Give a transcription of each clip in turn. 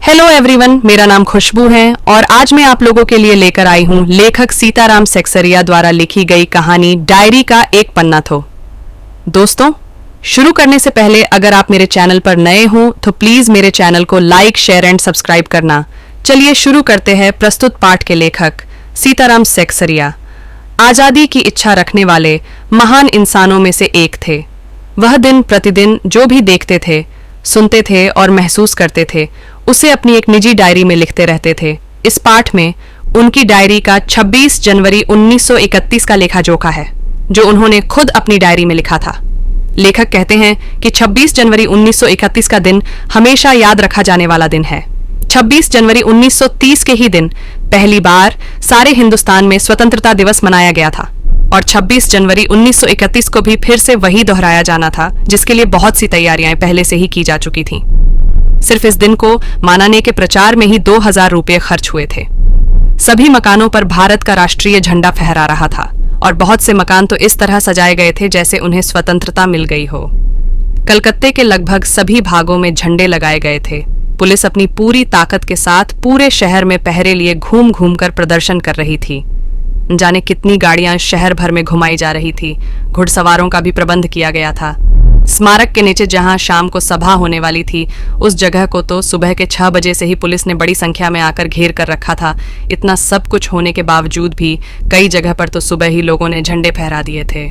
Hello everyone, मेरा नाम खुशबू है और आज मैं आप लोगों के लिए लेकर आई हूं लेखक सीताराम सेक्सरिया द्वारा लिखी गई कहानी डायरी का एक पन्ना थो। दोस्तों, शुरू करने से पहले अगर आप मेरे चैनल पर नए हो तो प्लीज मेरे चैनल को लाइक, शेयर एंड सब्सक्राइब करना। चलिए शुरू करते हैं। प्रस्तुत पाठ के लेखक सीताराम सेक्सरिया आजादी की इच्छा रखने वाले महान इंसानों में से एक थे। वह दिन प्रतिदिन जो भी देखते थे, सुनते थे और महसूस करते थे उसे अपनी एक निजी डायरी में लिखते रहते थे। इस पाठ में उनकी डायरी का 26 जनवरी 1931 का लेखा जोखा है, जो उन्होंने खुद अपनी डायरी में लिखा था। लेखक कहते हैं कि 26 जनवरी 1931 का दिन हमेशा याद रखा जाने वाला दिन है। 26 जनवरी 1930 के ही दिन पहली बार सारे हिंदुस्तान में स्वतंत्रता दिवस मनाया गया था और 26 जनवरी 1931 को भी फिर से वही दोहराया जाना था, जिसके लिए बहुत सी तैयारियां पहले से ही की जा चुकी थीं। सिर्फ इस दिन को मनाने के प्रचार में ही 2000 रुपये खर्च हुए थे। सभी मकानों पर भारत का राष्ट्रीय झंडा फहरा रहा था और बहुत से मकान तो इस तरह सजाए गए थे जैसे उन्हें स्वतंत्रता मिल गई हो। कलकत्ते के लगभग सभी भागों में झंडे लगाए गए थे। पुलिस अपनी पूरी ताकत के साथ पूरे शहर में पहरे लिए घूम घूम कर प्रदर्शन कर रही थी। जाने कितनी गाड़ियां शहर भर में घुमाई जा रही थी। घुड़सवारों का भी प्रबंध किया गया था। स्मारक के नीचे जहां शाम को सभा होने वाली थी, उस जगह को तो सुबह के 6 बजे से ही पुलिस ने बड़ी संख्या में आकर घेर कर रखा था। इतना सब कुछ होने के बावजूद भी कई जगह पर तो सुबह ही लोगों ने झंडे फहरा दिए थे।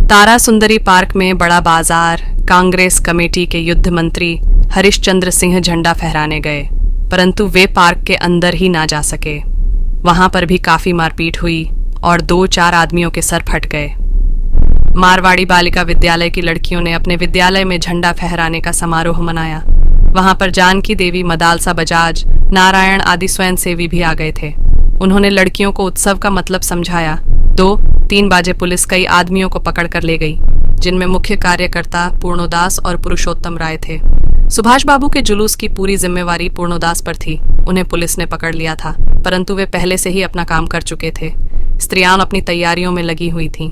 तारा सुंदरी पार्क में बड़ा बाजार कांग्रेस कमेटी के युद्ध मंत्री हरिश्चंद्र सिंह झंडा फहराने गए, परंतु वे पार्क के अंदर ही ना जा सके। वहां पर भी काफी मारपीट हुई और 2-4 आदमियों के सर फट गए। मारवाड़ी बालिका विद्यालय की लड़कियों ने अपने विद्यालय में झंडा फहराने का समारोह मनाया। वहां पर जानकी देवी, मदालसा बजाज, नारायण आदि स्वयंसेवी भी आ गए थे। उन्होंने लड़कियों को उत्सव का मतलब समझाया। 2-3 बजे पुलिस कई आदमियों को पकड़ कर ले गई, जिनमें मुख्य कार्यकर्ता पूर्णोदास और पुरुषोत्तम राय थे। सुभाष बाबू के जुलूस की पूरी जिम्मेवारी पूर्णोदास पर थी। उन्हें पुलिस ने पकड़ लिया था, परंतु वे पहले से ही अपना काम कर चुके थे। स्त्रियां अपनी तैयारियों में लगी हुई थीं।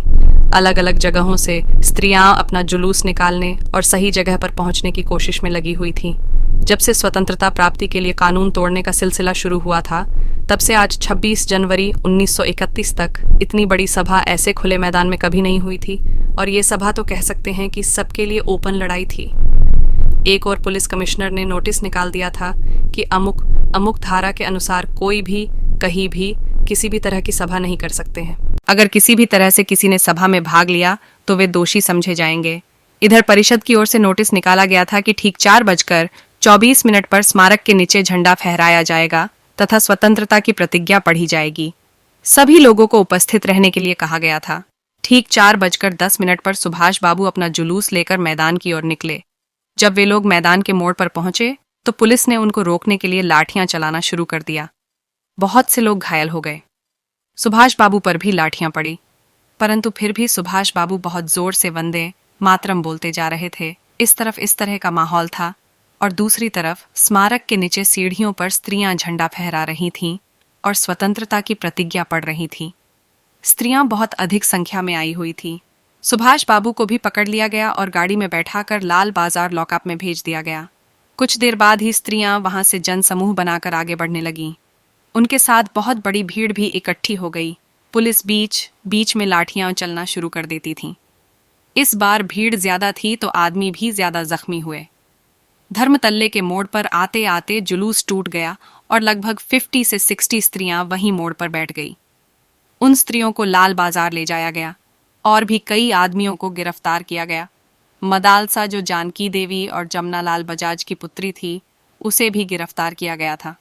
अलग अलग जगहों से स्त्रियां अपना जुलूस निकालने और सही जगह पर पहुंचने की कोशिश में लगी हुई थीं। जब से स्वतंत्रता प्राप्ति के लिए कानून तोड़ने का सिलसिला शुरू हुआ था, तब से आज 26 जनवरी 1931 तक इतनी बड़ी सभा ऐसे खुले मैदान में कभी नहीं हुई थी। और ये सभा तो कह सकते हैं कि सबके लिए ओपन लड़ाई थी। एक और पुलिस कमिश्नर ने नोटिस निकाल दिया था कि अमुक अमुक धारा के अनुसार कोई भी कहीं भी किसी भी तरह की सभा नहीं कर सकते हैं। अगर किसी भी तरह से किसी ने सभा में भाग लिया तो वे दोषी समझे जाएंगे। इधर परिषद की ओर से नोटिस निकाला गया था कि ठीक 4:24 पर स्मारक के नीचे झंडा फहराया जाएगा तथा स्वतंत्रता की प्रतिज्ञा पढ़ी जाएगी। सभी लोगों को उपस्थित रहने के लिए कहा गया था। ठीक 4:10 पर सुभाष बाबू अपना जुलूस लेकर मैदान की ओर निकले। जब वे लोग मैदान के मोड़ पर पहुंचे तो पुलिस ने उनको रोकने के लिए लाठियां चलाना शुरू कर दिया। बहुत से लोग घायल हो गए। सुभाष बाबू पर भी लाठियां पड़ी, परंतु फिर भी सुभाष बाबू बहुत जोर से वंदे मातरम बोलते जा रहे थे। इस तरफ इस तरह का माहौल था और दूसरी तरफ स्मारक के नीचे सीढ़ियों पर स्त्रियां झंडा फहरा रही थीं और स्वतंत्रता की प्रतिज्ञा पढ़ रही थीं। स्त्रियां बहुत अधिक संख्या में आई हुई थीं। सुभाष बाबू को भी पकड़ लिया गया और गाड़ी में बैठाकर लाल बाजार लॉकअप में भेज दिया गया। कुछ देर बाद ही स्त्रियां वहां से जनसमूह बनाकर आगे बढ़ने लगीं। उनके साथ बहुत बड़ी भीड़ भी इकट्ठी हो गई। पुलिस बीच बीच में लाठियां चलना शुरू कर देती थी। इस बार भीड़ ज्यादा थी तो आदमी भी ज्यादा जख्मी हुए। धर्मतल्ले के मोड़ पर आते आते जुलूस टूट गया और लगभग 50 से 60 स्त्रियां वहीं मोड़ पर बैठ गई। उन स्त्रियों को लाल बाजार ले जाया गया और भी कई आदमियों को गिरफ्तार किया गया। मदालसा, जो जानकी देवी और जमनालाल बजाज की पुत्री थी, उसे भी गिरफ्तार किया गया था।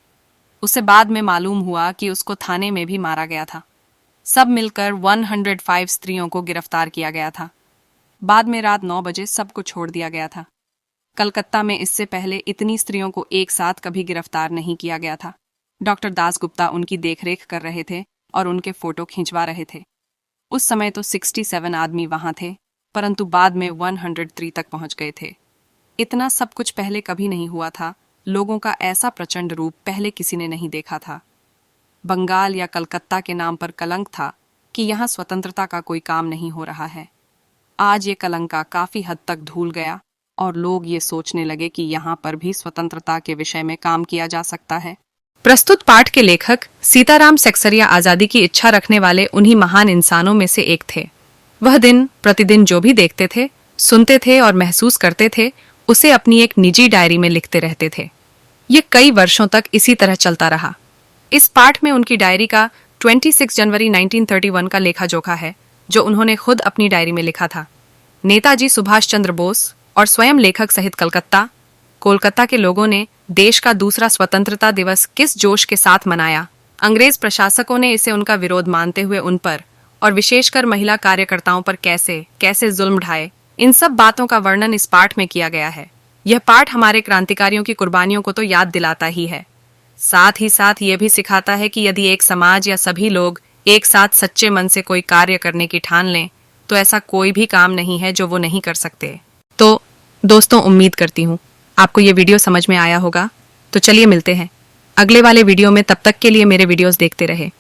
उसे बाद में मालूम हुआ कि उसको थाने में भी मारा गया था। सब मिलकर 105 स्त्रियों को गिरफ्तार किया गया था। बाद में रात 9 बजे सबको छोड़ दिया गया था। कलकत्ता में इससे पहले इतनी स्त्रियों को एक साथ कभी गिरफ्तार नहीं किया गया था। डॉक्टर दासगुप्ता उनकी देखरेख कर रहे थे और उनके फोटो खिंचवा रहे थे। उस समय तो 67 आदमी वहां थे, परंतु बाद में 103 तक पहुंच गए थे। इतना सब कुछ पहले कभी नहीं हुआ था। लोगों का ऐसा प्रचंड रूप पहले किसी ने नहीं देखा था। बंगाल या कलकत्ता के नाम पर कलंक था कि यहाँ स्वतंत्रता का कोई काम नहीं हो रहा है। आज ये कलंका काफी हद तक धूल गया और लोग ये सोचने लगे कि यहाँ पर भी स्वतंत्रता के विषय में काम किया जा सकता है। प्रस्तुत पाठ के लेखक सीताराम सेक्सरिया आजादी की इच्छा रखने वाले उन्हीं महान इंसानों में से एक थे। वह दिन प्रतिदिन जो भी देखते थे, सुनते थे और महसूस करते थे, उसे अपनी एक निजी डायरी में लिखते रहते थे। ये कई वर्षों तक इसी तरह चलता रहा। इस पाठ में उनकी डायरी का 26 जनवरी 1931 का लेखा जोखा है, जो उन्होंने खुद अपनी डायरी में लिखा था। नेताजी सुभाष चंद्र बोस और स्वयं लेखक सहित कोलकाता के लोगों ने देश का दूसरा स्वतंत्रता दिवस किस जोश के साथ मनाया। अंग्रेज प्रशासकों ने इसे उनका विरोध मानते हुए उन पर और विशेषकर महिला कार्यकर्ताओं पर कैसे जुल्म ढाए, इन सब बातों का वर्णन इस पाठ में किया गया है। यह पाठ हमारे क्रांतिकारियों की कुर्बानियों को तो याद दिलाता ही है, साथ ही साथ ये भी सिखाता है कि यदि एक समाज या सभी लोग एक साथ सच्चे मन से कोई कार्य करने की ठान लें, तो ऐसा कोई भी काम नहीं है जो वो नहीं कर सकते। तो दोस्तों, उम्मीद करती हूँ आपको ये वीडियो समझ में आया होगा। तो चलिए मिलते हैं अगले वाले वीडियो में। तब तक के लिए मेरे वीडियोस देखते रहे।